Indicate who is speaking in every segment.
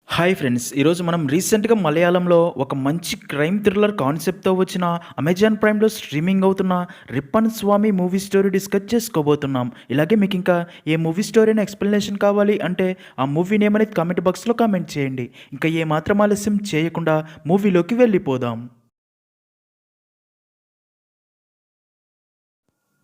Speaker 1: Hi friends! ఈరోజు మనం రీసెంట్‌గా మలయాళంలో ఒక మంచి క్రైమ్ థ్రిల్లర్ కాన్సెప్ట్‌తో వచ్చిన అమెజాన్ ప్రైమ్‌లో స్ట్రీమింగ్ అవుతున్న 'రిప్పన్ స్వామి' మూవీ స్టోరీ డిస్కస్ చేసుకోబోతున్నాం. ఇలాగే మీకింకా ఏ మూవీ స్టోరీ అయినా ఎక్స్‌ప్లనేషన్ కావాలి అంటే ఆ మూవీ నేమ్ అనేది కామెంట్ బాక్స్‌లో కామెంట్ చేయండి. ఇంకా ఏమాత్రం ఆలస్యం చేయకుండా మూవీలోకి వెళ్ళిపోదాం.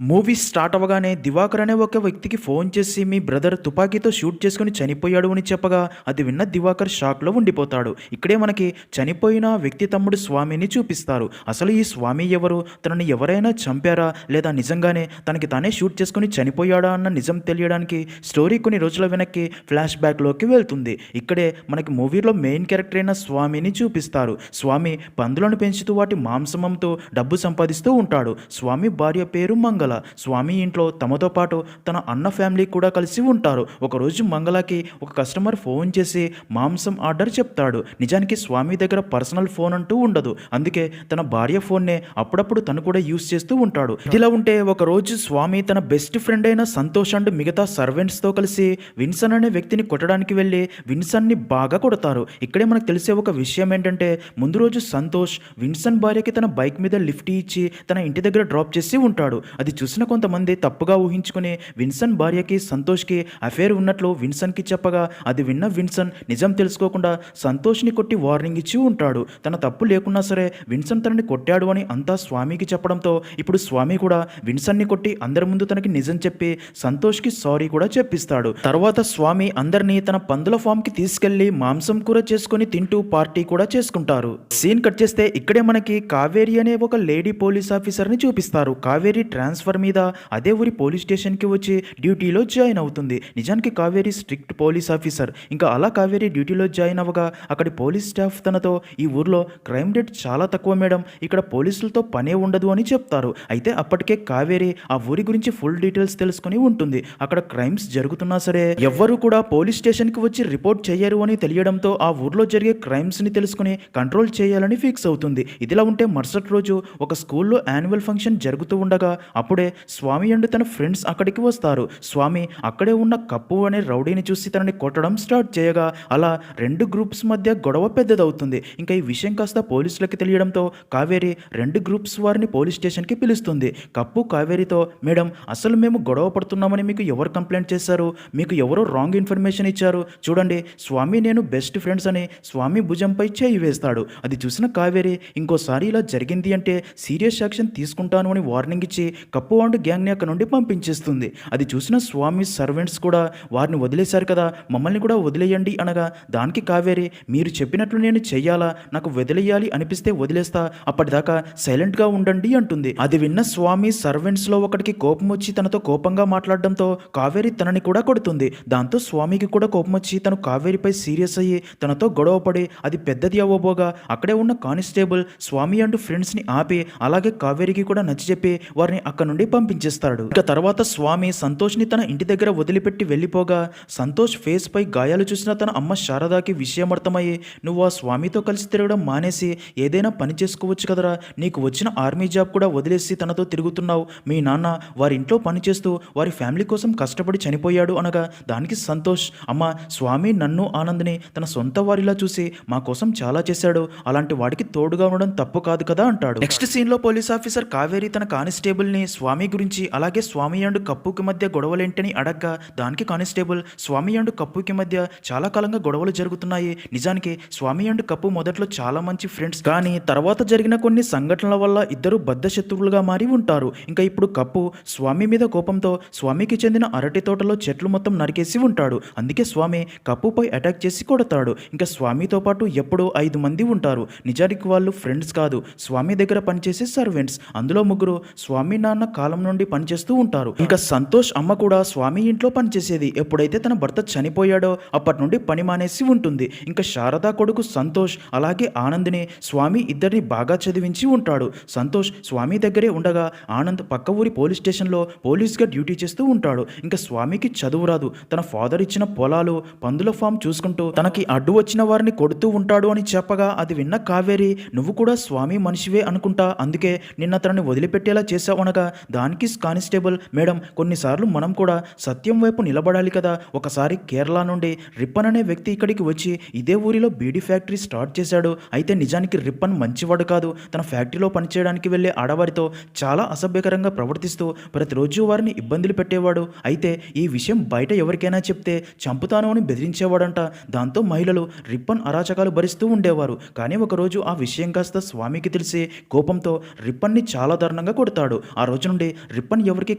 Speaker 1: మూవీ స్టార్ట్ అవ్వగానే దివాకర్ అనే ఒక వ్యక్తికి ఫోన్ చేసి మీ బ్రదర్ తుపాకీతో షూట్ చేసుకుని చనిపోయాడు అని చెప్పగా అది విన్న దివాకర్ షాక్లో ఉండిపోతాడు. ఇక్కడే మనకి చనిపోయిన వ్యక్తి తమ్ముడు స్వామిని చూపిస్తారు. అసలు ఈ స్వామి ఎవరు, తనని ఎవరైనా చంపారా లేదా నిజంగానే తనకి తానే షూట్ చేసుకుని చనిపోయాడా అన్న నిజం తెలియడానికి స్టోరీ కొన్ని రోజుల వెనక్కి ఫ్లాష్ బ్యాక్లోకి వెళ్తుంది. ఇక్కడే మనకి మూవీలో మెయిన్ క్యారెక్టర్ అయిన స్వామిని చూపిస్తారు. స్వామి పందులను పెంచుతూ వాటి మాంసమంతో డబ్బు సంపాదిస్తూ ఉంటాడు. స్వామి భార్య పేరు మంగళ. స్వామి ఇంట్లో తమతో పాటు తన అన్న ఫ్యామిలీ కూడా కలిసి ఉంటారు. ఒకరోజు మంగళకి ఒక కస్టమర్ ఫోన్ చేసి మాంసం ఆర్డర్ చెప్తాడు. నిజానికి స్వామి దగ్గర పర్సనల్ ఫోన్ అంటూ ఉండదు. అందుకే తన భార్య ఫోన్నే అప్పుడప్పుడు తను కూడా యూస్ చేస్తూ ఉంటాడు. ఇదిలా ఉంటే ఒకరోజు స్వామి తన బెస్ట్ ఫ్రెండ్ అయిన సంతోష్ అండ్ మిగతా సర్వెంట్స్తో కలిసి విన్సన్ అనే వ్యక్తిని కొట్టడానికి వెళ్ళి విన్సన్ని బాగా కొడతారు. ఇక్కడే మనకు తెలిసే ఒక విషయం ఏంటంటే ముందు రోజు సంతోష్ విన్సన్ భార్యకి తన బైక్ మీద లిఫ్ట్ ఇచ్చి తన ఇంటి దగ్గర డ్రాప్ చేసి ఉంటాడు. అది చూసిన కొంతమంది తప్పుగా ఊహించుకుని విన్సన్ భార్యకి సంతోష్కి అఫేర్ ఉన్నట్లు విన్సన్కి చెప్పగా అది విన్న విన్సన్ నిజం తెలుసుకోకుండా సంతోష్ని కొట్టి వార్నింగ్ ఇచ్చి ఉంటాడు. తన తప్పు లేకున్నా సరే విన్సన్ తనని కొట్టాడు అని అంతా స్వామికి చెప్పడంతో ఇప్పుడు స్వామి కూడా విన్సన్ని కొట్టి అందరి ముందు తనకి నిజం చెప్పి సంతోష్కి సారీ కూడా చెప్పిస్తాడు. తర్వాత స్వామి అందరినీ తన పందుల ఫామ్కి తీసుకెళ్లి మాంసం కూర చేసుకుని తింటూ పార్టీ కూడా చేసుకుంటారు. సీన్ కట్ చేస్తే ఇక్కడే మనకి కావేరి అనే ఒక లేడీ పోలీస్ ఆఫీసర్ని చూపిస్తారు. కావేరి ట్రాన్స్ఫర్ మీద అదే ఊరి పోలీస్ స్టేషన్కి వచ్చి డ్యూటీలో జాయిన్ అవుతుంది. నిజానికి కావేరి స్ట్రిక్ట్ పోలీస్ ఆఫీసర్. ఇంకా అలా కావేరి డ్యూటీలో జాయిన్ అవ్వగా అక్కడి పోలీస్ స్టాఫ్ తనతో ఈ ఊర్లో క్రైమ్ రేట్ చాలా తక్కువ మేడం, ఇక్కడ పోలీసులతో పనే ఉండదు అని చెప్తారు. అయితే అప్పటికే కావేరి ఆ ఊరి గురించి ఫుల్ డీటెయిల్స్ తెలుసుకుని ఉంటుంది. అక్కడ క్రైమ్స్ జరుగుతున్నా సరే ఎవ్వరూ కూడా పోలీస్ స్టేషన్కి వచ్చి రిపోర్ట్ చేయరు అని తెలియడంతో ఆ ఊర్లో జరిగే క్రైమ్స్ని తెలుసుకుని కంట్రోల్ చేయాలని ఫిక్స్ అవుతుంది. ఇదిలా ఉంటే మరుసటి రోజు ఒక స్కూల్లో యాన్యువల్ ఫంక్షన్ జరుగుతూ ఉండగా అప్పుడే స్వామి అండ్ తన ఫ్రెండ్స్ అక్కడికి వస్తారు. స్వామి అక్కడే ఉన్న కప్పు అనే రౌడీని చూసి తనని కొట్టడం స్టార్ట్ చేయగా అలా రెండు గ్రూప్స్ మధ్య గొడవ పెద్దదవుతుంది. ఇంకా ఈ విషయం కాస్త పోలీసులకి తెలియడంతో కావేరి రెండు గ్రూప్స్ వారిని పోలీస్ స్టేషన్కి పిలుస్తుంది. కప్పు కావేరితో మేడం అసలు మేము గొడవ పడుతున్నామని మీకు ఎవరు కంప్లైంట్ చేశారు, మీకు ఎవరో రాంగ్ ఇన్ఫర్మేషన్ ఇచ్చారు, చూడండి స్వామి నేను బెస్ట్ ఫ్రెండ్స్ అని స్వామి భుజంపై చేయి వేస్తాడు. అది చూసిన కావేరి ఇంకోసారి ఇలా జరిగింది అంటే సీరియస్ యాక్షన్ తీసుకుంటాను అని వార్నింగ్ ఇచ్చి కప్పు అండ్ గ్యాంగ్ని అక్కడ నుండి పంపించేస్తుంది. అది చూసిన స్వామి సర్వెంట్స్ కూడా వారిని వదిలేశారు కదా, మమ్మల్ని కూడా వదిలేయండి అనగా దానికి కావేరి మీరు చెప్పినట్లు నేను చెయ్యాలా, నాకు వదిలేయాలి అనిపిస్తే వదిలేస్తా, అప్పటిదాకా సైలెంట్గా ఉండండి అంటుంది. అది విన్న స్వామి సర్వెంట్స్లో ఒకటికి కోపం వచ్చి తనతో కోపంగా మాట్లాడడంతో కావేరి తనని కూడా కొడుతుంది. దాంతో స్వామికి కూడా కోపం వచ్చి తను కావేరిపై సీరియస్ అయ్యి తనతో గొడవపడి అది పెద్దది అవ్వబోగా అక్కడే ఉన్న కానిస్టేబుల్ స్వామి అండ్ ఫ్రెండ్స్ని ఆపి అలాగే కావేరికి కూడా నచ్చి చెప్పి వారిని అక్కడ నుండి పంపించేస్తాడు. ఇక తర్వాత స్వామి సంతోష్ని తన ఇంటి దగ్గర వదిలిపెట్టి వెళ్ళిపోగా సంతోష్ ఫేస్ పై గాయాలు చూసిన తన అమ్మ శారదాకి విషయం అర్థమయ్యి నువ్వు ఆ స్వామితో కలిసి తిరగడం మానేసి ఏదైనా పని చేసుకోవచ్చు కదరా, నీకు వచ్చిన ఆర్మీ జాబ్ కూడా వదిలేసి తనతో తిరుగుతున్నావు, మీ నాన్న వారి ఇంట్లో పనిచేస్తూ వారి ఫ్యామిలీ కోసం కష్టపడి చనిపోయాడు అనగా దానికి సంతోష్ అమ్మ స్వామి నన్ను ఆనంద్ని తన సొంత వారిలా చూసి మా కోసం చాలా చేశాడు, అలాంటి వాడికి తోడుగా ఉండడం తప్పు కాదు కదా అంటాడు. నెక్స్ట్ సీన్లో పోలీస్ ఆఫీసర్ కావేరి తన కానిస్టేబుల్ని స్వామి గురించి అలాగే స్వామి అండ్ కప్పుకి మధ్య గొడవలేంటని అడగ్గా దానికి కానిస్టేబుల్ స్వామి అండ్ కప్పుకి మధ్య చాలా కాలంగా గొడవలు జరుగుతున్నాయి, నిజానికి స్వామి అండ్ కప్పు మొదట్లో చాలా మంచి ఫ్రెండ్స్ కానీ తర్వాత జరిగిన కొన్ని సంఘటనల వల్ల ఇద్దరు బద్ధ శత్రువులుగా మారి ఉంటారు. ఇంకా ఇప్పుడు కప్పు స్వామి మీద కోపంతో స్వామికి చెందిన అరటి తోటలో చెట్లు మొత్తం నరికేసి ఉంటాడు. అందుకే స్వామి కప్పుపై అటాక్ చేసి కొడతాడు. ఇంకా స్వామితో పాటు ఎప్పుడూ 5 మంది ఉంటారు. నిజానికి వాళ్ళు ఫ్రెండ్స్ కాదు, స్వామి దగ్గర పనిచేసే సర్వెంట్స్. అందులో ముగ్గురు స్వామి నాన్న కాలం నుండి పనిచేస్తూ ఉంటారు. ఇంకా సంతోష్ అమ్మ కూడా స్వామి ఇంట్లో పనిచేసేది. ఎప్పుడైతే తన భర్త చనిపోయాడో అప్పటి నుండి పని మానేసి ఉంటుంది. ఇంకా శారదా కొడుకు సంతోష్ అలాగే ఆనంద్ని స్వామి ఇద్దరిని బాగా చదివించి ఉంటాడు. సంతోష్ స్వామి దగ్గరే ఉండగా ఆనంద్ పక్క ఊరి పోలీస్ స్టేషన్లో పోలీస్గా డ్యూటీ చేస్తూ ఉంటాడు. ఇంకా స్వామికి చదువు రాదు, తన ఫాదర్ ఇచ్చిన పొలాలు పందుల ఫామ్ చూసుకుంటూ తనకి అడ్డు వచ్చిన వారిని కొడుతూ ఉంటాడు అని చెప్పగా అది విన్న కావేరి నువ్వు కూడా స్వామి మనిషివే అనుకుంటా, అందుకే నిన్న తనని వదిలిపెట్టేలా చేశావు అనగా దానికి కానిస్టేబుల్, మేడం కొన్నిసార్లు మనం కూడా సత్యం వైపు నిలబడాలి కదా. ఒకసారి కేరళ నుండి రిప్పన్ అనే వ్యక్తి ఇక్కడికి వచ్చి ఇదే ఊరిలో బీడీ ఫ్యాక్టరీ స్టార్ట్ చేశాడు. అయితే నిజానికి రిప్పన్ మంచివాడు కాదు. తన ఫ్యాక్టరీలో పనిచేయడానికి వెళ్ళే ఆడవారితో చాలా అసభ్యకరంగా ప్రవర్తిస్తూ ప్రతిరోజు వారిని ఇబ్బందులు పెట్టేవాడు. అయితే ఈ విషయం బయట ఎవరికైనా చెప్తే చంపుతాను అని బెదిరించేవాడంట. దాంతో మహిళలు రిప్పన్ అరాచకాలు భరిస్తూ ఉండేవారు. కానీ ఒకరోజు ఆ విషయం కాస్త స్వామికి తెలిసి కోపంతో రిప్పన్ని చాలా దారుణంగా కొడతాడు. ఆ రోజు నుండి రిప్పన్ ఎవరికీ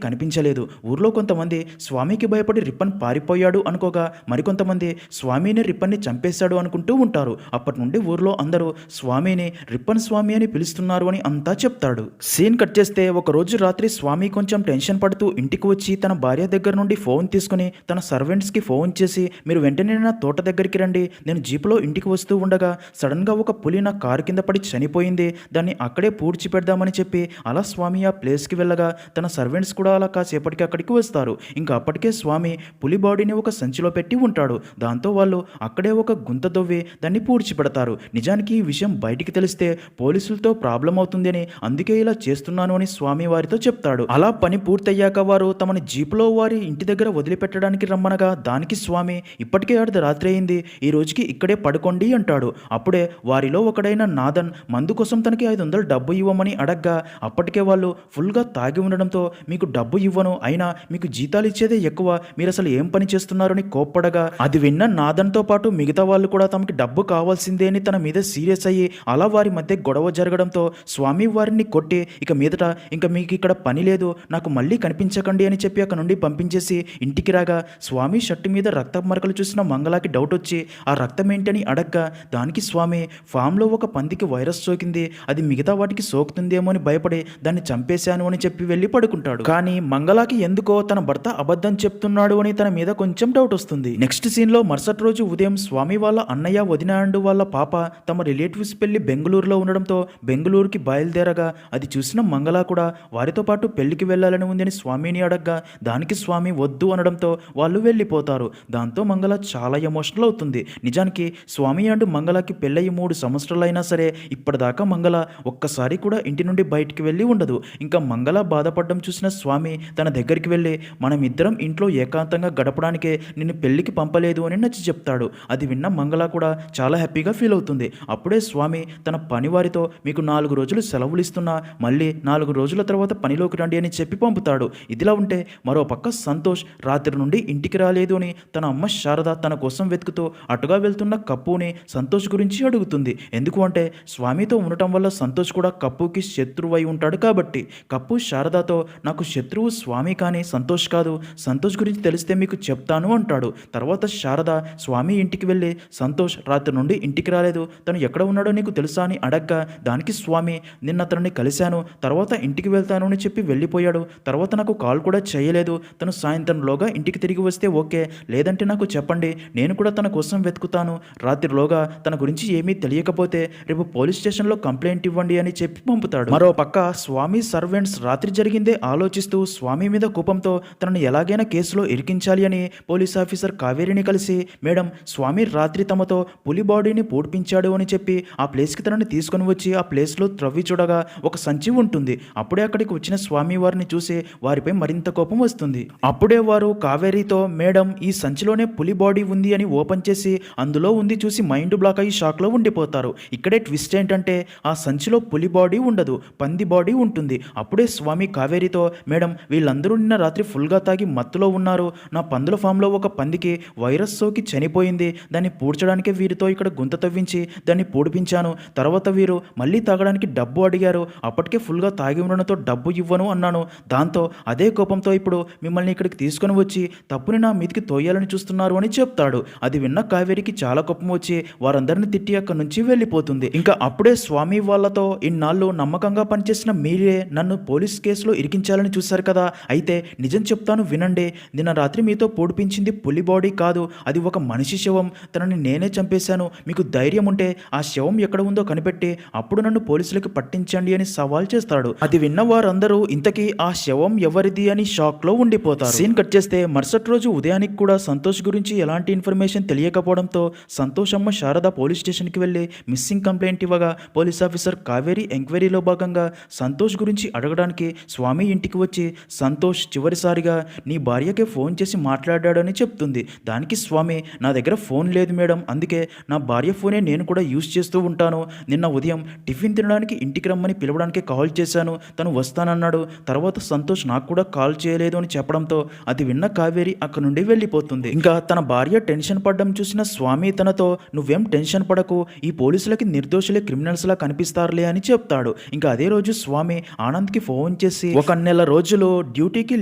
Speaker 1: కనిపించలేదు. ఊర్లో కొంతమంది స్వామికి భయపడి రిప్పన్ పారిపోయాడు అనుకోగా, మరికొంతమంది స్వామిని రిప్పన్ని చంపేశాడు అనుకుంటూ ఉంటారు. అప్పటి నుండి ఊర్లో అందరూ స్వామిని రిప్పన్ స్వామి అని పిలుస్తున్నారు అని అంతా చెప్తాడు. సీన్ కట్ చేస్తే ఒకరోజు రాత్రి స్వామి కొంచెం టెన్షన్ పడుతూ ఇంటికి వచ్చి తన భార్య దగ్గర నుండి ఫోన్ తీసుకుని తన సర్వెంట్స్కి ఫోన్ చేసి, మీరు వెంటనే నా తోట దగ్గరికి రండి, నేను జీపులో ఇంటికి వస్తూ ఉండగా సడన్గా ఒక పులి నా కారు కింద పడి చనిపోయింది, దాన్ని అక్కడే పూడ్చి పెడదామని చెప్పి అలా స్వామి ఆ ప్లేస్కి వెళ్ళగా తన సర్వెంట్స్ కూడా అలా కాసేపటికి అక్కడికి వస్తారు. ఇంకా అప్పటికే స్వామి పులి బాడీని ఒక సంచిలో పెట్టి ఉంటాడు. దాంతో వాళ్ళు అక్కడే ఒక గుంత దొవ్వి దాన్ని పూడ్చి పెడతారు. నిజానికి ఈ విషయం బయటికి తెలిస్తే పోలీసులతో ప్రాబ్లం అవుతుందని అందుకే ఇలా చేస్తున్నాను అని స్వామి వారితో చెప్తాడు. అలా పని పూర్తయ్యాక వారు తమని జీపులో వారి ఇంటి దగ్గర వదిలిపెట్టడానికి రమ్మనగా దానికి స్వామి, ఇప్పటికే రాత్రి అయింది, ఈ రోజుకి ఇక్కడే పడుకోండి అంటాడు. అప్పుడే వారిలో ఒకడైన నాదన్ మందు కోసం తనకి 500 డబ్బు ఇవ్వమని అడగ్గా, అప్పటికే వాళ్ళు ఫుల్గా తాగి ఉండడంతో మీకు డబ్బు ఇవ్వను, అయినా మీకు జీతాలు ఇచ్చేదే ఎక్కువ, మీరు అసలు ఏం పని చేస్తున్నారని కోప్పడగా, అది విన్న నాదన్తో పాటు మిగతా వాళ్ళు కూడా తమకి డబ్బు కావాల్సిందే అని తన మీద సీరియస్ అయ్యి అలా వారి మధ్య గొడవ జరగడంతో స్వామి వారిని కొట్టి ఇక మీదట ఇంకా మీకు ఇక్కడ పని లేదు, నాకు మళ్ళీ కనిపించకండి అని చెప్పి అక్కడ నుండి పంపించేసి ఇంటికి రాగా స్వామి షర్టు మీద రక్త మరకలు చూసిన మంగళకి డౌట్ వచ్చి ఆ రక్తం ఏంటని అడగ్గా దానికి స్వామి, ఫామ్లో ఒక పందికి వైరస్ సోకింది, అది మిగతా వాటికి సోకుతుందేమో అని భయపడి దాన్ని చంపేశాను అని చెప్పి వెళ్ళి పడుకుంటాడు. కానీ మంగళకి ఎందుకో తన భర్త అబద్ధం చెప్తున్నాడు అని తన మీద కొంచెం డౌట్ వస్తుంది. నెక్స్ట్ సీన్లో మరుసటి రోజు ఉదయం స్వామి వాళ్ళ అన్నయ్య, వదిన అండ్ వాళ్ళ పాప తమ రిలేటివ్స్ పెళ్లి బెంగళూరులో ఉండడంతో బెంగళూరుకి బయలుదేరగా అది చూసిన మంగళ కూడా వారితో పాటు పెళ్లికి వెళ్ళాలని ఉందని స్వామిని అడగ్గా దానికి స్వామి వద్దు అనడంతో వాళ్ళు వెళ్ళిపోతారు. దాంతో మంగళ చాలా ఎమోషనల్ అవుతుంది. నిజానికి స్వామి అండ్ మంగళకి పెళ్ళయి 3 సంవత్సరాలైనా సరే ఇప్పటిదాకా మంగళ ఒక్కసారి కూడా ఇంటి నుండి బయటికి వెళ్ళి ఉండదు. ఇంకా మంగళ బాధపడడం చూసిన స్వామి తన దగ్గరికి వెళ్ళి, మనం ఇద్దరం ఇంట్లో ఏకాంతంగా గడపడానికే నిన్ను పెళ్లికి పంపలేదు అని నచ్చి చెప్తాడు. అది విన్న మంగళ కూడా చాలా హ్యాపీగా ఫీల్ అవుతుంది. అప్పుడే స్వామి తన పనివారితో మీకు 4 రోజులు సెలవులు ఇస్తున్నా, మళ్ళీ 4 రోజుల తర్వాత పనిలోకి రండి అని చెప్పి పంపుతాడు. ఇదిలా ఉంటే మరోపక్క సంతోష్ రాత్రి నుండి ఇంటికి రాలేదు అని తన అమ్మ శారద తన కోసం వెతుకుతూ అటుగా వెళ్తున్న కప్పుని సంతోష్ గురించి అడుగుతుంది. ఎందుకు అంటే స్వామితో ఉండటం వల్ల సంతోష్ కూడా కప్పుకి శత్రువు అయి ఉంటాడు కాబట్టి. కప్పు శారదతో, నాకు శత్రువు స్వామి కానీ సంతోష్ కాదు, సంతోష్ గురించి తెలిస్తే మీకు చెప్తాను అంటాడు. తర్వాత శారద స్వామి ఇంటికి వెళ్ళి, సంతోష్ రాత్రి నుండి ఇంటికి రాలేదు, తను ఎక్కడ ఉన్నాడో నీకు తెలుసా అని అడగ్గా దానికి స్వామి, నిన్న అతన్ని కలిశాను, తర్వాత ఇంటికి వెళ్తాను అని చెప్పి వెళ్ళిపోయాడు, తర్వాత నాకు కాల్ కూడా చేయలేదు, తను సాయంత్రంలోగా ఇంటికి తిరిగి వస్తే ఓకే, లేదంటే నాకు చెప్పండి, నేను కూడా తన కోసం వెతుకుతాను, రాత్రిలోగా తన గురించి ఏమీ తెలియకపోతే రేపు పోలీస్ స్టేషన్లో కంప్లైంట్ ఇవ్వండి అని చెప్పి పంపుతాడు. మరో పక్క స్వామి సర్వెంట్స్ రాత్రి జరిగిందే ఆలోచిస్తూ స్వామి మీద కోపంతో తనను ఎలాగైనా కేసులో ఇరికించాలి అని పోలీస్ ఆఫీసర్ కావేరిని కలిసి, మేడం స్వామి రాత్రి తమతో పులి బాడీని పూడ్పించాడు అని చెప్పి ఆ ప్లేస్కి తనని తీసుకొని వచ్చి ఆ ప్లేస్లో త్రవ్వి చూడగా ఒక సంచి ఉంటుంది. అప్పుడే అక్కడికి వచ్చిన స్వామి వారిని చూసి వారిపై మరింత కోపం వస్తుంది. అప్పుడే వారు కావేరితో, మేడం ఈ సంచిలోనే పులి బాడీ ఉంది అని ఓపెన్ చేసి అందులో ఉంది చూసి మైండ్ బ్లాక్ అయ్యి షాక్లో ఉండిపోతారు. ఇక్కడే ట్విస్ట్ ఏంటంటే ఆ సంచిలో పులి బాడీ ఉండదు, పంది బాడీ ఉంటుంది. అప్పుడే స్వామి కావేరితో, మేడం వీళ్ళందరూ నిన్న రాత్రి ఫుల్గా తాగి మత్తులో ఉన్నారు, నా పందుల ఫామ్లో ఒక పందికి వైరస్ సోకి చనిపోయింది, దాన్ని పూడ్చడానికే వీరితో ఇక్కడ గుంత తవ్వించి దాన్ని పూడిపించాను, తర్వాత వీరు మళ్ళీ తాగడానికి డబ్బు అడిగారు, అప్పటికే ఫుల్గా తాగి ఉండడంతో డబ్బు ఇవ్వను అన్నాను, దాంతో అదే కోపంతో ఇప్పుడు మిమ్మల్ని ఇక్కడికి తీసుకొని వచ్చి తప్పుని నా మీదికి తోయాలని చూస్తున్నారు అని చెప్తాడు. అది విన్న కావేరికి చాలా కోపం వచ్చి వారందరిని తిట్టి అక్కడి నుంచి వెళ్ళిపోతుంది. ఇంకా అప్పుడే స్వామి వాళ్ళతో, ఇన్నాళ్ళు నమ్మకంగా పనిచేసిన మీరే నన్ను పోలీస్ కేసులో ఇరికించాలని చూశారు కదా, అయితే నిజం చెప్తాను వినండి, నిన్న రాత్రి మీతో పూడిపించింది పులి బాడీ కాదు, అది ఒక మనిషి శవం, తనని నేనే చంపేశాను, మీకు ధైర్యం ఉంటే ఆ శవం ఎక్కడ ఉందో కనిపెట్టి అప్పుడు నన్ను పోలీసులకు పట్టించండి అని సవాల్ చేస్తాడు. అది విన్న వారందరూ ఇంతకీ ఆ శవం ఎవరిది అని షాక్ లో ఉండిపోతారు. సీన్ కట్ చేస్తే మరుసటి రోజు ఉదయానికి కూడా సంతోష్ గురించి ఎలాంటి ఇన్ఫర్మేషన్ తెలియకపోవడంతో సంతోష్ అమ్మ శారద పోలీస్ స్టేషన్కి వెళ్ళి మిస్సింగ్ కంప్లైంట్ ఇవ్వగా పోలీస్ ఆఫీసర్ కావేరి ఎంక్వైరీలో భాగంగా సంతోష్ గురించి అడగడానికి స్వామి ఇంటికి వచ్చి సంతోష్ చివరిసారిగా నీ భార్యకే ఫోన్ చేసి మాట్లాడాడని చెప్తుంది. దానికి స్వామి, నా దగ్గర ఫోన్ లేదు మేడం, అందుకే నా భార్య ఫోనే నేను కూడా యూజ్ చేస్తూ ఉంటాను. నిన్న ఉదయం టిఫిన్ తినడానికి ఇంటికి రమ్మని పిలవడానికి కాల్ చేశాను, తను వస్తానన్నాడు. తర్వాత సంతోష్ నాకు కూడా కాల్ చేయలేదు అని చెప్పడంతో అది విన్న కావేరి అక్కడి నుండి వెళ్ళిపోతుంది. ఇంకా తన భార్య టెన్షన్ పడ్డం చూసిన స్వామి తనతో, నువ్వేం టెన్షన్ పడకు, ఈ పోలీసులకి నిర్దోషులే క్రిమినల్స్లా కనిపిస్తారులే అని చెప్తాడు. ఇంకా అదే రోజు స్వామి ఆనంద్కి ఫోన్ చేసి 1 నెల రోజులు డ్యూటీకి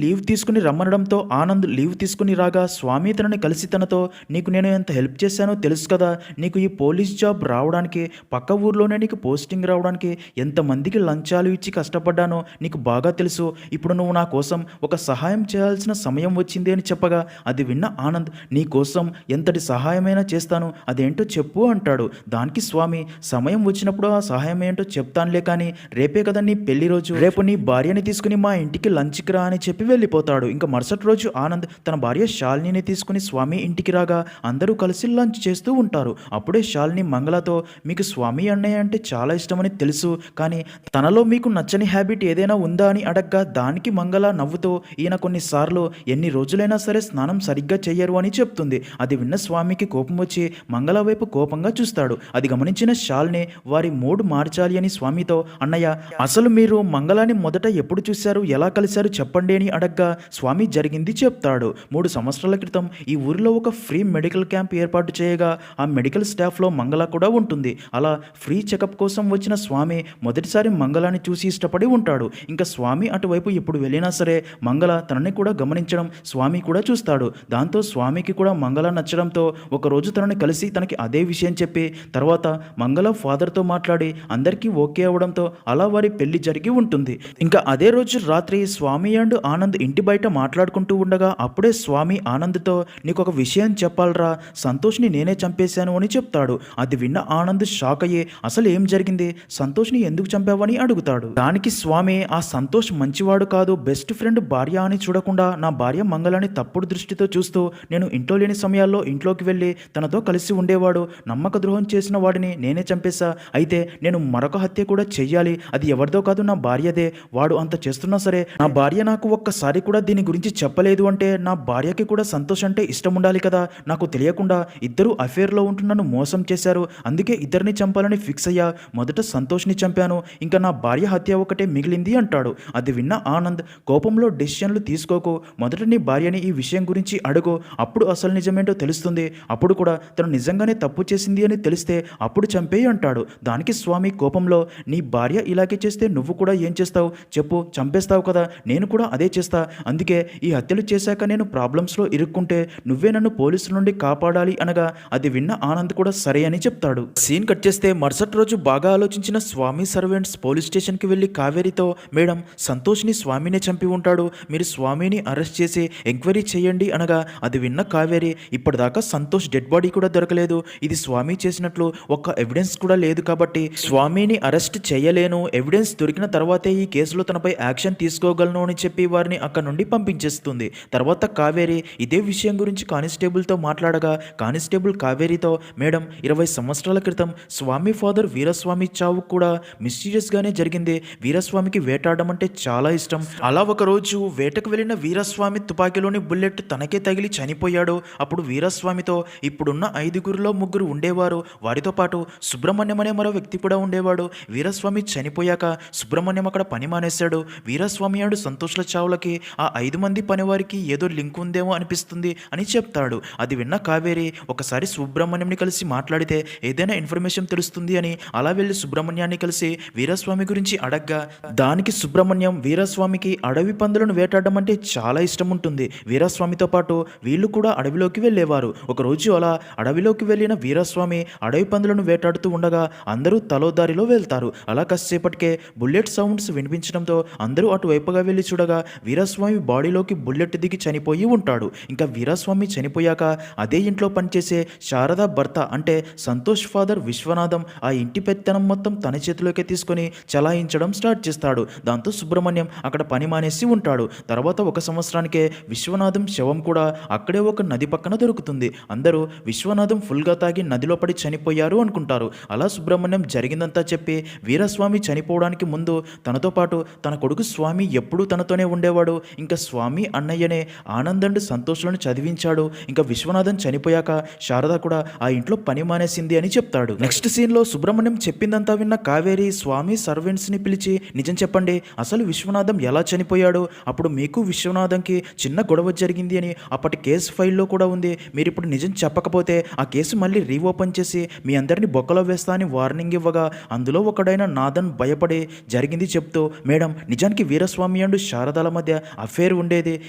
Speaker 1: లీవ్ తీసుకుని రమ్మనడంతో ఆనంద్ లీవ్ తీసుకుని రాగా స్వామి తనని కలిసి తనతో, నీకు నేను ఎంత హెల్ప్ చేశానో తెలుసు కదా, నీకు ఈ పోలీస్ జాబ్ రావడానికి, పక్క ఊర్లోనే నీకు పోస్టింగ్ రావడానికి ఎంతమందికి లంచాలు ఇచ్చి కష్టపడ్డానో నీకు బాగా తెలుసు. ఇప్పుడు నువ్వు నా కోసం ఒక సహాయం చేయాల్సిన సమయం వచ్చింది అని చెప్పగా అది విన్న ఆనంద్, నీ కోసం ఎంతటి సహాయమైనా చేస్తాను, అదేంటో చెప్పు అంటాడు. దానికి స్వామి, సమయం వచ్చినప్పుడు ఆ సహాయం ఏంటో చెప్తానులే, కానీ రేపే కదా నీ పెళ్లి రోజు, రేపు నీ భార్యని తీసుకుని మా ఇంటికి లంచ్కి రా అని చెప్పి వెళ్ళిపోతాడు. ఇంకా మరుసటి రోజు ఆనంద్ తన భార్య శాలినిని తీసుకుని స్వామి ఇంటికి రాగా అందరూ కలిసి లంచ్ చేస్తూ ఉంటారు. అప్పుడే శాలిని మంగళతో, మీకు స్వామి అన్నయ్య అంటే చాలా ఇష్టమని తెలుసు, కానీ తనలో మీకు నచ్చని హ్యాబిట్ ఏదైనా ఉందా అని అడగ్గా దానికి మంగళ నవ్వుతూ, ఈయన కొన్నిసార్లు ఎన్ని రోజులైనా సరే స్నానం సరిగ్గా చెయ్యరు అని చెప్తుంది. అది విన్న స్వామికి కోపం వచ్చి మంగళ వైపు కోపంగా చూస్తాడు. అది గమనించిన శాలిని వారి మూడ్ మార్చాలి అని స్వామితో, అన్నయ్య అసలు మీరు మంగళాన్ని మొదట ఎప్పుడు చూశారు, ఎలా కలిశారు చెప్పండి అని అడగ్గా స్వామి జరిగింది చెప్తాడు. 3 సంవత్సరాల క్రితం ఈ ఊరిలో ఒక ఫ్రీ మెడికల్ క్యాంప్ ఏర్పాటు చేయగా ఆ మెడికల్ స్టాఫ్లో మంగళ కూడా ఉంటుంది. అలా ఫ్రీ చెకప్ కోసం వచ్చిన స్వామి మొదటిసారి మంగళాన్ని చూసి ఇష్టపడి ఉంటాడు. ఇంకా స్వామి అటువైపు ఎప్పుడు వెళ్ళినా సరే మంగళ తనని కూడా గమనించడం స్వామి కూడా చూస్తాడు. దాంతో స్వామికి కూడా మంగళ నచ్చడంతో ఒకరోజు తనని కలిసి తనకి అదే విషయం చెప్పి తర్వాత మంగళ ఫాదర్తో మాట్లాడి అందరికీ ఓకే అవడంతో అలా వారి పెళ్లి జరిగి ఉంటుంది. ఇంకా అదే రోజు రాత్రి స్వామి అండ్ ఆనంద్ ఇంటి బయట మాట్లాడుకుంటూ ఉండగా అప్పుడే స్వామి ఆనంద్తో, నీకు ఒక విషయం చెప్పాలరా, సంతోష్ని నేనే చంపేశాను అని చెప్తాడు. అది విన్న ఆనంద్ షాక్ అయ్యి, అసలు ఏం జరిగింది, సంతోష్ని ఎందుకు చంపావని అడుగుతాడు. దానికి స్వామి, ఆ సంతోష్ మంచివాడు కాదు, బెస్ట్ ఫ్రెండ్ భార్య అని చూడకుండా నా భార్య మంగళని తప్పుడు దృష్టితో చూస్తూ నేను ఇంట్లో లేని సమయాల్లో ఇంట్లోకి వెళ్ళి తనతో కలిసి ఉండేవాడు, నమ్మక ద్రోహం చేసిన వాడిని నేనే చంపేశా. అయితే నేను మరొక హత్య కూడా చెయ్యాలి, అది ఎవరిదో కాదు నా భార్యదే. వాడు అంత చేస్తున్నా సరే నా భార్య నాకు ఒక్కసారి కూడా దీని గురించి చెప్పలేదు అంటే నా భార్యకి కూడా సంతోష్ అంటే ఇష్టం ఉండాలి కదా, నాకు తెలియకుండా ఇద్దరు అఫేర్లో ఉంటూ నన్ను మోసం చేశారు, అందుకే ఇద్దరిని చంపాలని ఫిక్స్ అయ్యా, మొదట సంతోష్ని చంపాను, ఇంకా నా భార్య హత్య ఒకటే మిగిలింది అంటాడు. అది విన్న ఆనంద్, కోపంలో డెసిషన్లు తీసుకోకు, మొదట నీ భార్యని ఈ విషయం గురించి అడుగు, అప్పుడు అసలు నిజమేంటో తెలుస్తుంది, అప్పుడు కూడా తను నిజంగానే తప్పు చేసింది అని తెలిస్తే అప్పుడు చంపేయి అంటాడు. దానికి స్వామి కోపంలో, నీ భార్య ఇలాగే చేస్తే నువ్వు కూడా ఏం చేస్తావు చెప్పు, చంపేస్తావు కదా, నేను కూడా అదే చేస్తా, అందుకే ఈ హత్యలు చేశాక నేను ప్రాబ్లమ్స్లో ఇరుక్కుంటే నువ్వే నన్ను పోలీసుల నుండి కాపాడాలి అనగా అది విన్న ఆనంద్ కూడా సరే అని చెప్తాడు. సీన్ కట్ చేస్తే మరుసటి రోజు బాగా ఆలోచించిన స్వామి సర్వెంట్స్ పోలీస్ స్టేషన్కి వెళ్ళి కావేరితో, మేడం సంతోష్ని స్వామినే చంపి ఉంటాడు, మీరు స్వామిని అరెస్ట్ చేసి ఎంక్వైరీ చేయండి అనగా అది విన్న కావేరి, ఇప్పటిదాకా సంతోష్ డెడ్ బాడీ కూడా దొరకలేదు, ఇది స్వామి చేసినట్లు ఒక్క ఎవిడెన్స్ కూడా లేదు కాబట్టి స్వామిని అరెస్ట్ చేయలేను, ఎవిడెన్స్ దొరికిన తర్వాతే ఈ కేసులో తనపై యాక్షన్ తీసుకోగలను అని చెప్పి వారిని అక్కడ నుండి పంపించేస్తుంది. తర్వాత కావేరి ఇదే విషయం గురించి కానిస్టేబుల్తో మాట్లాడగా కానిస్టేబుల్ కావేరితో, మేడం 20 సంవత్సరాల క్రితం స్వామి ఫాదర్ వీరస్వామి చావు కూడా మిస్టీరియస్గానే జరిగింది, వీరస్వామికి వేటాడడం అంటే చాలా ఇష్టం, అలా ఒక రోజు వేటకు వెళ్ళిన వీరస్వామి తుపాకీలోని బుల్లెట్ తనకే తగిలి చనిపోయాడు. అప్పుడు వీరస్వామితో, ఇప్పుడున్న 5గురిలో 3 ఉండేవారు, వారితో పాటు సుబ్రహ్మణ్యం అనే మరో వ్యక్తి కూడా ఉండేవాడు, వీరస్వామి చనిపోయాక సుబ్రహ్మణ్యం అక్కడ పని మానేశాడు, వీరస్వామి అండ్ సంతోష్ల చావులకి ఆ 5 మంది పనివారికి ఏదో లింక్ ఉందేమో అనిపిస్తుంది అని చెప్తాడు. అది విన్న కావేరి, ఒకసారి సుబ్రహ్మణ్యంని కలిసి మాట్లాడితే ఏదైనా ఇన్ఫర్మేషన్ తెలుస్తుంది అని అలా వెళ్ళి సుబ్రహ్మణ్యాన్ని కలిసి వీరస్వామి గురించి అడగ్గా దానికి సుబ్రహ్మణ్యం, వీరస్వామికి అడవి పందులను వేటాడడం అంటే చాలా ఇష్టం ఉంటుంది, వీరస్వామితో పాటు వీళ్ళు కూడా అడవిలోకి వెళ్ళేవారు. ఒకరోజు అలా అడవిలోకి వెళ్ళిన వీరస్వామి అడవి పందులను వేటాడుతూ ఉండగా అందరూ తలో దారిలో వెళ్తారు. అలా కాసేపటికే బుల్లెట్ సౌండ్స్ వినిపించడంతో అందరూ అటువైపుగా వెళ్ళి చూడగా వీరస్వామి బాడీలోకి బుల్లెట్ దిగి చనిపోయి ఉంటాడు. ఇంకా వీరస్వామి చనిపోయాక అదే ఇంట్లో పనిచేసే శారద భర్త అంటే సంతోష్ ఫాదర్ విశ్వనాథం ఆ ఇంటి పెత్తనం మొత్తం తన చేతిలోకి తీసుకొని చలాయించడం స్టార్ట్ చేస్తాడు. దాంతో సుబ్రహ్మణ్యం అక్కడ పని మానేసి ఉంటాడు. తర్వాత 1 సంవత్సరానికే విశ్వనాథం శవం కూడా అక్కడే ఒక నది పక్కన దొరుకుతుంది. అందరూ విశ్వనాథం ఫుల్గా తాగి నదిలో పడి చనిపోయారు అనుకుంటారు. అలా సుబ్రహ్మణ్యం జరిగిందంతా చెప్పి వీరస్వామి చనిపోవడానికి ముందు తనతో పాటు తన కొడుకు స్వామి ఎప్పుడూ తనతోనే ఉండేవాడు. ఇంకా స్వామి అన్నయ్యనే ఆనంద్ అండ్ సంతోష్లను చదివించాడు. ఇంకా విశ్వనాథం చనిపోయాక శారద కూడా ఆ ఇంట్లో పని మానేసింది అని చెప్తాడు. నెక్స్ట్ సీన్లో సుబ్రహ్మణ్యం చెప్పిందంతా విన్న కావేరి స్వామి సర్వెంట్స్ని పిలిచి నిజం చెప్పండి, అసలు విశ్వనాథం ఎలా చనిపోయాడు, అప్పుడు మీకు విశ్వనాథంకి చిన్న గొడవ జరిగింది అని అప్పటి కేసు ఫైల్లో కూడా ఉంది. మీరు ఇప్పుడు నిజం చెప్పకపోతే ఆ కేసు మళ్ళీ రీఓపెన్ చేసి మీ అందరినీ బొక్కలో వేస్తా అని వార్నింగ్ ఇవ్వగా అందులో ఒకడైన నాథన్ భయపడి జరిగింది చెప్తూ, మేడం నిజానికి వీరస్వామి అండ్ శారదాల మధ్య అఫేర్ ఉండేది.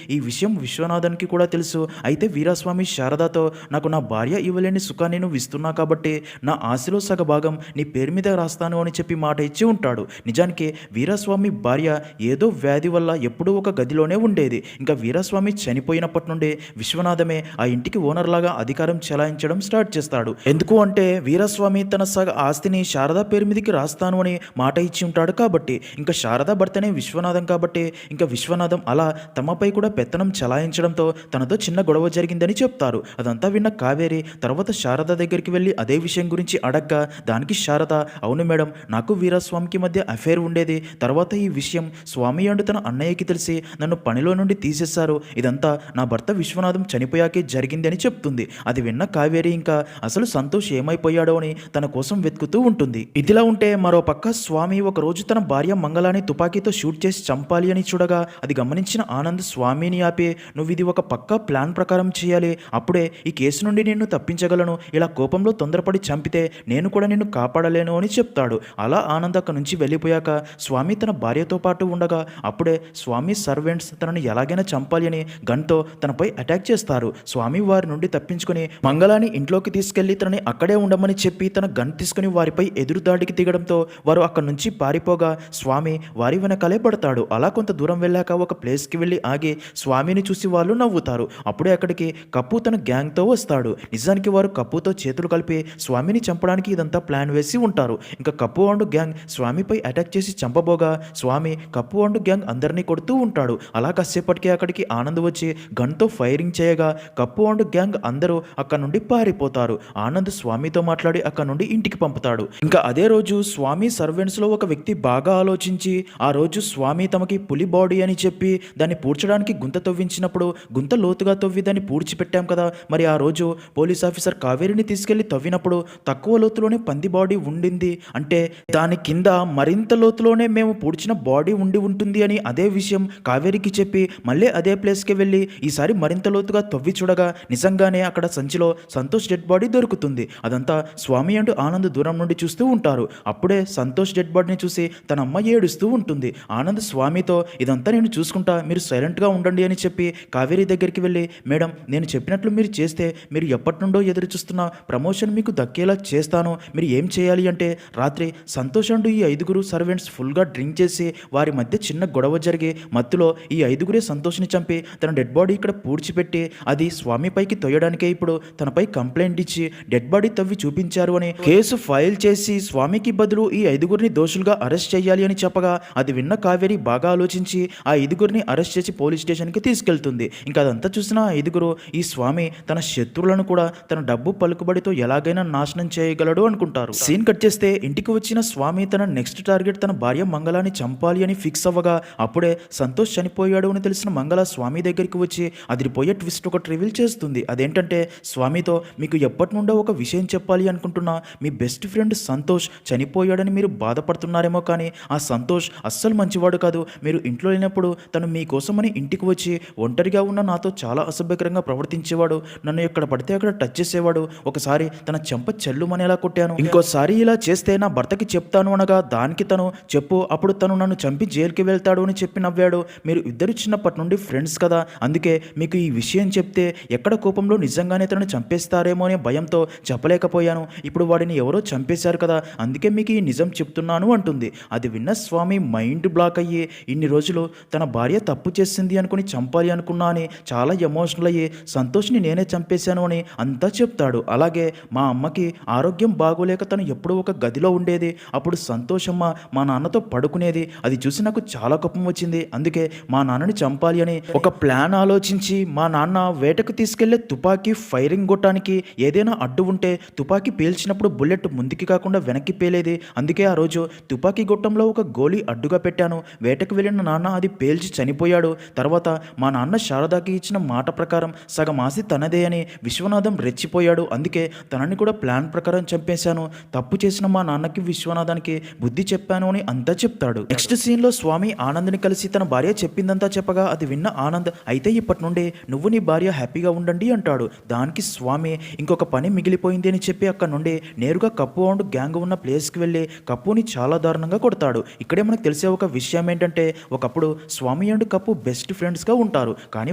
Speaker 1: ఈ విషయం విశ్వనాథన్కి కూడా తెలుసు. అయితే వీరస్వామి శారదాతో నాకు నా భార్య ఇవ్వలేని సుఖాన్ని నువ్వు ఇస్తున్నా కాబట్టి నా ఆశలో సగభాగం నీ పేరు మీద రాస్తాను అని చెప్పి మాట ఇచ్చి ఉంటాడు. నిజానికి వీరస్వామి భార్య ఏదో వ్యాధి వల్ల ఎప్పుడూ ఒక గదిలోనే ఉండేది. ఇంకా వీరస్వామి చనిపోయినప్పటి నుండి విశ్వనాథమే ఆ ఇంటికి ఓనర్ లాగా అధికారం చెలాయించడం స్టార్ట్ చేస్తాడు. ఎందుకు అంటే వీరస్వామి తన సగ ఆస్తిని శారదా పేరు మీదకి రాస్తాను అని మాట ఇచ్చి ఉంటాడు కాబట్టి. ఇంకా శారదా భర్తనే విశ్వనాథం కాబట్టి ఇంకా విశ్వనాథం అలా తమపై కూడా పెత్తనం చెలాయించడంతో తనతో చిన్న గొడవ జరిగిందని చెప్తారు. అదంతా విన్న కావేరి తర్వాత శారద దగ్గరికి వెళ్ళి అదే విషయం గురించి అడగ్గా దానికి శారద అవును మేడం, నాకు వీరస్వామికి మధ్య అఫేర్ ఉండేది. తర్వాత ఈ విషయం స్వామి అండ్ తన అన్నయ్యకి తెలిసి నన్ను పనిలో నుండి తీసేశారు. ఇదంతా నా భర్త విశ్వనాథం చనిపోయాకే జరిగింది అని చెప్తుంది. అది విన్న కావేరి ఇంకా అసలు సంతోష్ ఏమైపోయాడో అని తన కోసం వెతుకుతూ ఉంటుంది. ఇదిలా ఉంటే మరో పక్క స్వామి ఒకరోజు తన భార్య మంగళాని తుపాకీతో షూట్ చేసి చంపాలి అని చూడగా అది గమనించిన ఆనంద్ స్వామిని ఆపి నువ్వు ఇది ఒక పక్కా ప్లాన్ ప్రకారం చేయాలి, అప్పుడే ఈ కేసు నుండి నిన్ను తప్పించగలను. ఇలా కోపంలో తొందరపడి చంపితే నేను కూడా నిన్ను కాపాడలేను అని చెప్తాడు. అలా ఆనంద్ అక్కడి నుంచి వెళ్ళిపోయాక స్వామి తన భార్యతో పాటు ఉండగా అప్పుడే స్వామి సర్వెంట్స్ తనను ఎలాగైనా చంపాలి అని గన్తో తనపై అటాక్ చేస్తారు. స్వామి వారి నుండి తప్పించుకుని మంగళాని ఇంట్లోకి తీసుకెళ్లి తనని అక్కడే ఉండమని చెప్పి తన గన్ తీసుకుని వారిపై ఎదురు దాడికి దిగడంతో వారు అక్కడి నుంచి పారిపోగా స్వామి వారి వెనకాలే పడతాడు. అలా కొంత దూరం వెళ్ళాక ఒక ప్లేస్కి వెళ్ళి ఆగి స్వామిని చూసి వాళ్ళు నవ్వుతారు. అప్పుడే అక్కడికి కప్పు తన గ్యాంగ్తో వస్తాడు. నిజానికి వారు కప్పుతో చేతులు కలిపి స్వామిని చంపడానికి ఇదంతా ప్లాన్ వేసి ఉంటారు. ఇంకా కప్పు అండ్ గ్యాంగ్ స్వామిపై అటాక్ చేసి చంపబోగా స్వామి కప్పు అండ్ గ్యాంగ్ అందరినీ కొడుతూ ఉంటాడు. అలా కాసేపటికి అక్కడికి ఆనంద్ వచ్చి గన్తో ఫైరింగ్ చేయగా కప్పు అండ్ గ్యాంగ్ అందరూ అక్కడ నుండి పారిపోతారు. ఆనంద్ స్వామితో మాట్లాడి అక్కడ నుండి ఇంటికి పంపుతాడు. ఇంకా అదే రోజు స్వామి సర్వెంట్స్లో ఒక వ్యక్తి బాగా ఆలోచించి ఆ రోజు స్వామి తమకి పులి బాడీ అని చెప్పి దాన్ని పూడ్చడానికి గుంత తవ్వించినప్పుడు గుంత లోతుగా తవ్వి దాన్ని పూడ్చిపెట్టాం కదా, మరి ఆ రోజు పోలీస్ ఆఫీసర్ కావేరిని తీసుకెళ్లి తవ్వినప్పుడు తక్కువ లోతులోనే పంది బాడీ ఉండింది, అంటే దాని కింద మరింత లోతులోనే మేము పూడ్చిన బాడీ ఉండి ఉంటుంది అని అదే విషయం కావేరికి చెప్పి మళ్ళీ అదే ప్లేస్కి వెళ్ళి ఈసారి మరింత లోతుగా తవ్వి చూడగా నిజంగానే అక్కడ సంచిలో సంతోష్ డెడ్ బాడీ దొరుకుతుంది. అదంతా స్వామి అండ్ ఆనంద్ దూరం నుండి చూస్తూ ఉంటారు. అప్పుడే సంతోష్ డెడ్ బాడీని చూసి తన అమ్మ ఏడుస్తూ ఉంటుంది. ఆనంద్ స్వామితో ఇదంతా నేను చూసుకుంటా, మీరు సైలెంట్గా ఉండండి అని చెప్పి కావేరి దగ్గరికి వెళ్ళి మేడం నేను చెప్పినట్లు మీరు చేస్తే మీరు ఎప్పటి నుండో ఎదురు చూస్తున్న ప్రమోషన్ మీకు దక్కేలా చేస్తాను. మీరు ఏం చేయాలి అంటే రాత్రి సంతోష్ అండ్ ఈ 5 సర్వెంట్స్ ఫుల్గా డ్రింక్ చేసి వారి మధ్య చిన్న గొడవ జరిగి మత్తులో ఈ 5 సంతోష్ని చంపి తన డెడ్ బాడీ ఇక్కడ పూడ్చిపెట్టి అది స్వామి పైకి తొయ్యడానికే ఇప్పుడు తనపై కంప్లైంట్ ఇచ్చి డెడ్ బాడీ తవ్వి చూపించారు అని కేసు ఫైల్ చేసి స్వామికి బదులు ఈ 5 దోషులుగా అరెస్ట్ చేయాలి అని చెప్పగా అది విన్న కావేరి బాగా ఆలోచించి ఆ 5 అరెస్ట్ చేసి పోలీస్ స్టేషన్కి తీసుకెళ్తుంది. ఇంకా అదంతా చూసిన ఆ 5 ఈ స్వామి తన శత్రువులను కూడా తన డబ్బు పలుకుబడితో ఎలాగైనా నాశనం చేయగలడు అనుకుంటారు. సీన్ కట్ చేస్తే ఇంటికి వచ్చిన స్వామి తన నెక్స్ట్ టార్గెట్ తన భార్య మంగళాని చంపాలి అని ఫిక్స్ అవ్వగా అప్పుడే సంతోష్ చనిపోయాడు అని తెలిసిన మంగళ స్వామి దగ్గరికి వచ్చి అదిరిపోయే ట్విస్ట్ ఒకటి రివీల్ చేస్తుంది. అదేంటంటే స్వామితో మీకు ఎప్పటి నుండో ఒక విషయం చెప్పాలి అనుకుంటున్నా, మీ బెస్ట్ ఫ్రెండ్ సంతోష్ చనిపోయాడని మీరు బాధపడుతున్నారేమో కానీ ఆ సంతోష్ అస్సలు మంచివాడు కాదు. మీరు ఇంట్లో లేనప్పుడు తను మీకోసమని ఇంటికి వచ్చి ఒంటరిగా ఉన్న నాతో చాలా అసభ్యకరంగా ప్రవర్తించేవాడు. నన్ను ఎక్కడ పడితే అక్కడ టచ్ చేసేవాడు. ఒకసారి తన చెంప చెల్లుమనేలా కొట్టాను, ఇంకోసారి ఇలా చేస్తే నా భర్తకి చెప్తాను అనగా దానికి తను చెప్పు, అప్పుడు తను నన్ను చంపి జైలుకి వెళ్తాడు అని చెప్పి నవ్వాడు. మీరు ఇద్దరు చిన్నప్పటి నుండి ఫ్రెండ్స్ కదా, అందుకే మీకు ఈ విషయం చెప్తే ఎక్కడ కోపంలో నిజంగానే తనను చంపేస్తారేమో అనే భయంతో చెప్పలేకపోయాను. ఇప్పుడు వాడిని ఎవరో చంపేశారు కదా, అందుకే మీకు ఈ నిజం చెప్తున్నాను అంటుంది. అది విన్న స్వామి మైండ్ బ్లాక్ అయ్యి ఇన్ని రోజులు తన భార్య తప్పు చేసింది అనుకుని చంపాలి అనుకున్నా అని చాలా ఎమోషనల్ అయ్యి సంతోష్ని నేనే చంపేశాను అని అంతా చెప్తాడు. అలాగే మా అమ్మకి ఆరోగ్యం బాగోలేక తను ఎప్పుడూ ఒక గదిలో ఉండేది. అప్పుడు సంతోషమ్మ మా నాన్నతో పడుకునేది. అది చూసి నాకు చాలా కోపం వచ్చింది. అందుకే మా నాన్నని చంపాలి అని ఒక ప్లాన్ ఆలోచించి మా నాన్న వేటకు తీసుకెళ్లే తుపాకీ ఫైరింగ్ కొట్టడానికి ఏదైనా అడ్డు ఉంటే తుపాకీ పేల్చినప్పుడు బుల్లెట్ ముందుకి కాకుండా వెనక్కి పేలేది. అందుకే ఆ రోజు తుపాకీ గొట్టంలో ఒక గోళీ అడ్డుగా ఎదురుగా పెట్టాను. వేటకు వెళ్ళిన నాన్న అది పేల్చి చనిపోయాడు. తర్వాత మా నాన్న శారదాకి ఇచ్చిన మాట ప్రకారం సగం ఆస్తి తనదే అని విశ్వనాథం రెచ్చిపోయాడు. అందుకే తనని కూడా ప్లాన్ ప్రకారం చంపేశాను. తప్పు చేసిన మా నాన్నకి విశ్వనాథానికి బుద్ధి చెప్పాను అని అంతా చెప్తాడు. నెక్స్ట్ సీన్లో స్వామి ఆనంద్ని కలిసి తన భార్య చెప్పిందంతా చెప్పగా అది విన్న ఆనంద్ అయితే ఇప్పటి నుండి నువ్వు నీ భార్య హ్యాపీగా ఉండండి అంటాడు. దానికి స్వామి ఇంకొక పని మిగిలిపోయింది అని చెప్పి అక్కడ నుండి నేరుగా కప్పు అండ్ గ్యాంగ్ ఉన్న ప్లేస్కి వెళ్ళి కప్పుని చాలా దారుణంగా కొడతాడు. ఇక్కడే మనకు తెలిసే ఒక విషయం ఏంటంటే ఒకప్పుడు స్వామి అండ్ కప్పు బెస్ట్ ఫ్రెండ్స్గా ఉంటారు. కానీ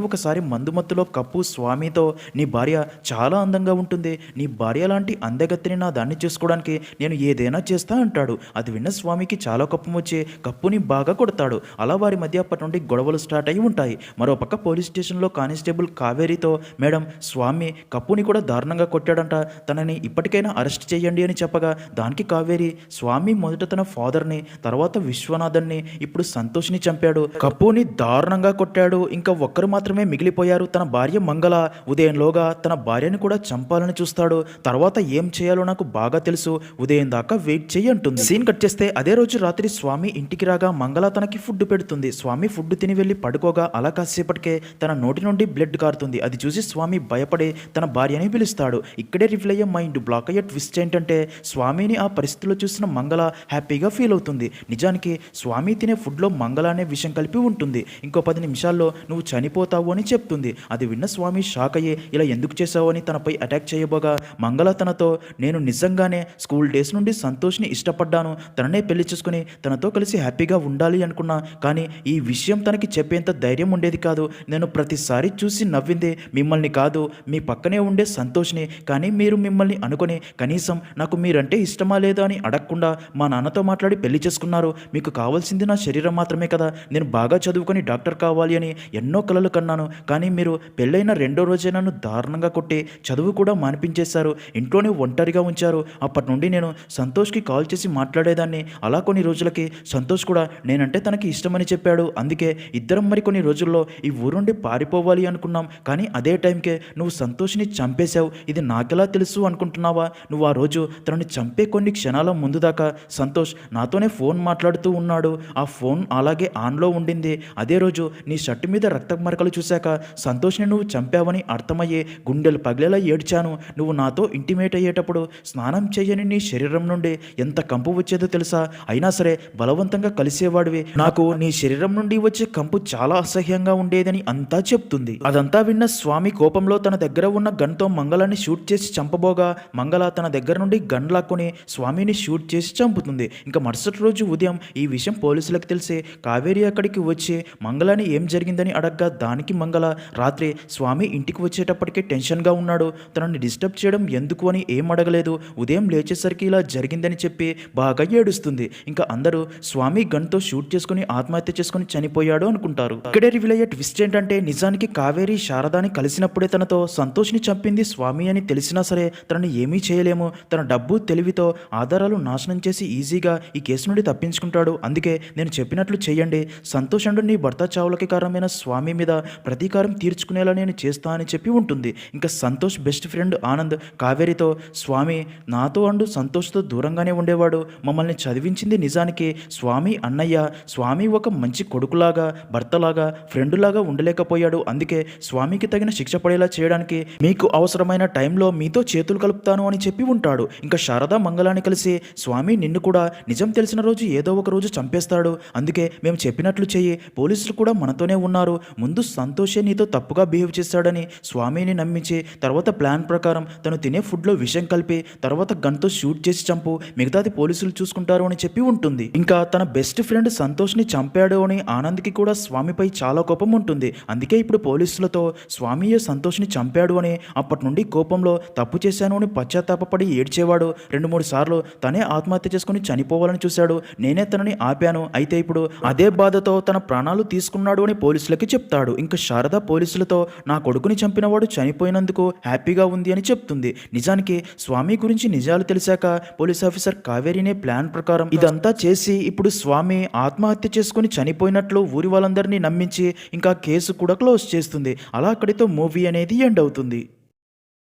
Speaker 1: ఒకసారి మందుమత్తులో కప్పు స్వామితో నీ భార్య చాలా అందంగా ఉంటుంది, నీ భార్య లాంటి అందగత్తిని నా దాన్ని చేసుకోవడానికి నేను ఏదైనా చేస్తా అంటాడు. అది విన్న స్వామికి చాలా కోపం వచ్చి కప్పుని బాగా కొడతాడు. అలా వారి మధ్య అప్పటి నుండి గొడవలు స్టార్ట్ అయి ఉంటాయి. మరోపక్క పోలీస్ స్టేషన్లో కానిస్టేబుల్ కావేరితో మేడం స్వామి కప్పుని కూడా దారుణంగా కొట్టాడంట, తనని ఇప్పటికైనా అరెస్ట్ చేయండి అని చెప్పగా దానికి కావేరి స్వామి మొదట తన ఫాదర్ని, తర్వాత విశ్వనాథన్ని, ఇప్పుడు సంతోష్ని చంపాడు, కప్పుని దారుణంగా కొట్టాడు. ఇంకా ఒక్కరు మాత్రమే మిగిలిపోయారు, తన భార్య మంగళ. ఉదయంలోగా తన భార్యని కూడా చంపాలని చూస్తాడు. తర్వాత ఏం చేయాలో నాకు బాగా తెలుసు, ఉదయం దాకా వెయిట్ చేయి అంటుంది. సీన్ కట్ చేస్తే అదే రోజు రాత్రి స్వామి ఇంటికి రాగా మంగళ తనకి ఫుడ్ పెడుతుంది. స్వామి ఫుడ్ తిని వెళ్ళి పడుకోగా అలా కాసేపటికే తన నోటి నుండి బ్లడ్ కారుతుంది. అది చూసి స్వామి భయపడి తన భార్యని పిలుస్తాడు. ఇక్కడే రిఫిల్ అయ్యే మైండ్ బ్లాక్ అయ్యే ట్విస్ట్ ఏంటంటే స్వామిని ఆ పరిస్థితిలో చూసిన మంగళ హ్యాపీగా ఫీల్ అవుతుంది. నిజానికి స్వామి తినే ఫుడ్లో మంగళ అనే విషయం కలిపి ఉంటుంది. ఇంకో 10 నిమిషాల్లో నువ్వు చనిపోతావు అని చెప్తుంది. అది విన్న స్వామి షాక్ అయ్యి ఇలా ఎందుకు చేసావు అని తనపై అటాక్ చేయబోగా మంగళ తనతో నేను నిజంగానే స్కూల్ డేస్ నుండి సంతోష్ని ఇష్టపడ్డాను, తననే పెళ్లి చేసుకుని తనతో కలిసి హ్యాపీగా ఉండాలి అనుకున్నా. కానీ ఈ విషయం తనకి చెప్పేంత ధైర్యం ఉండేది కాదు. నేను ప్రతిసారి చూసి నవ్వింది మిమ్మల్ని కాదు, మీ పక్కనే ఉండే సంతోష్ని. కానీ మీరు మిమ్మల్ని అనుకుని కనీసం నాకు మీరంటే ఇష్టమా లేదా అని అడగకుండా మా నాన్నతో మాట్లాడి పెళ్లి చేసుకున్నారు. మీకు కావాల్సింది నా శరీరం మాత్రమే కదా, నేను బాగా చదువుకొని డాక్టర్ కావాలి అని ఎన్నో కలలు కన్నాను. కానీ మీరు పెళ్ళైన 2వ రోజే నన్ను దారుణంగా కొట్టి చదువు కూడా మానిపించేశారు, ఇంట్లోనే ఒంటరిగా ఉంచారు. అప్పటి నుండి నేను సంతోష్కి కాల్ చేసి మాట్లాడేదాన్ని. అలా కొన్ని రోజులకి సంతోష్ కూడా నేనంటే తనకి ఇష్టమని చెప్పాడు. అందుకే ఇద్దరం మరి కొన్ని రోజుల్లో ఈ ఊరు నుండి పారిపోవాలి అనుకున్నాం. కానీ అదే టైంకే నువ్వు సంతోష్ని చంపేశావు. ఇది నాకెలా తెలుసు అనుకుంటున్నావా? నువ్వు ఆ రోజు తనని చంపే కొన్ని క్షణాల ముందు దాకా సంతోష్ నాతోనే ఫోన్ మాట్లాడుతూ ఉన్నాడు. ఆ ఫోన్ అలాగే ఆన్లో ఉండింది. అదే రోజు నీ షర్టు మీద రక్త మరకలు చూశాక సంతోష్ని నువ్వు చంపావని అర్థమయ్యే గుండెలు పగిలేలా ఏడ్చాను. నువ్వు నాతో ఇంటిమేట్ అయ్యేటప్పుడు స్నానం చేయని నీ శరీరం నుండి ఎంత కంపు వచ్చేదో తెలుసా? అయినా సరే బలవంతంగా కలిసేవాడివి. నాకు నీ శరీరం నుండి వచ్చే కంపు చాలా అసహ్యంగా ఉండేదని అంతా చెప్తుంది. అదంతా విన్న స్వామి కోపంలో తన దగ్గర ఉన్న గన్తో మంగళాన్ని షూట్ చేసి చంపబోగా మంగళ తన దగ్గర నుండి గన్ లాక్కొని స్వామిని షూట్ చేసి చంపుతుంది. ఇంకా మరుసటి రోజు ఉదయం ఈ విషయం పోలీసులకు తెలిసి కావేరి అక్కడికి వచ్చి మంగళని ఏం జరిగిందని అడగ్గా దానికి మంగళ రాత్రి స్వామి ఇంటికి వచ్చేటప్పటికే టెన్షన్గా ఉన్నాడు, తనని డిస్టర్బ్ చేయడం ఎందుకు అని ఏం అడగలేదు, ఉదయం లేచేసరికి ఇలా జరిగిందని చెప్పి బాగా ఏడుస్తుంది. ఇంకా అందరూ స్వామి గన్తో షూట్ చేసుకుని ఆత్మహత్య చేసుకుని చనిపోయాడు అనుకుంటారు. ఇక్కడే రివీల్ అయ్యే ట్విస్ట్ ఏంటంటే నిజానికి కావేరి శారదాని కలిసినప్పుడే తనతో సంతోష్ని చంపింది స్వామి అని తెలిసినా సరే తనని ఏమీ చేయలేము, తన డబ్బు తెలివితో ఆధారాలు నాశనం చేసి ఈజీగా ఈ కేసు నుండి తప్పించుకుంటాడు. అందుకే నేను చెప్పినట్లు చేయండి, సంతోష్ అండ్ నీ భర్త చావులకి కారణమైన స్వామి మీద ప్రతీకారం తీర్చుకునేలా నేను చేస్తా అని చెప్పి ఉంటుంది. ఇంకా సంతోష్ బెస్ట్ ఫ్రెండ్ ఆనంద్ కావేరితో స్వామి నాతో అండ్ సంతోష్తో దూరంగానే ఉండేవాడు, మమ్మల్ని చదివించింది నిజానికి స్వామి అన్నయ్య, స్వామి ఒక మంచి కొడుకులాగా భర్తలాగా ఫ్రెండులాగా ఉండలేకపోయాడు. అందుకే స్వామికి తగిన శిక్ష పడేలా చేయడానికి మీకు అవసరమైన టైంలో మీతో చేతులు కలుపుతాను అని చెప్పి ఉంటాడు. ఇంకా శారద మంగళాన్ని కలిసి స్వామి నిన్ను కూడా నిజం తెలిసిన రోజు ఏదో ఒక రోజు చంపేస్తాడు, అందుకే మేము చెప్పినట్లు చెయ్యి, పోలీసులు కూడా మనతోనే ఉన్నారు, ముందు సంతోషే నీతో తప్పుగా బిహేవ్ చేశాడని స్వామిని నమ్మించి తర్వాత ప్లాన్ ప్రకారం తను తినే ఫుడ్లో విషం కలిపి తర్వాత గన్తో షూట్ చేసి చంపు, మిగతాది పోలీసులు చూసుకుంటారు అని చెప్పి ఉంటుంది. ఇంకా తన బెస్ట్ ఫ్రెండ్ సంతోష్ని చంపాడు అని ఆనంద్కి కూడా స్వామిపై చాలా కోపం ఉంటుంది. అందుకే ఇప్పుడు పోలీసులతో స్వామియే సంతోష్ని చంపాడు అని అప్పటి నుండి కోపంలో తప్పు చేశాను అని పశ్చాత్తాపడి ఏడ్చేవాడు. 2-3 సార్లు తనే ఆత్మహత్య చేసుకుని చనిపోవాలని చూశాడు, నేనే తనని ఆపాను, అయితే ఇప్పుడు అదే బాధతో తన ప్రాణాలు తీసుకున్నాడు అని పోలీసులకి చెప్తాడు. ఇంకా శారద పోలీసులతో నా కొడుకుని చంపినవాడు చనిపోయినందుకు హ్యాపీగా ఉంది అని చెప్తుంది. నిజానికి స్వామి గురించి నిజాలు తెలిసాక పోలీస్ ఆఫీసర్ కావేరినే ప్లాన్ ప్రకారం ఇదంతా చేసి ఇప్పుడు స్వామి ఆత్మహత్య చేసుకుని చనిపోయినట్లు ఊరి వాళ్ళందరినీ నమ్మించి ఇంకా కేసు కూడా క్లోజ్ చేస్తుంది. అలా అక్కడితో మూవీ అనేది ఎండ్ అవుతుంది.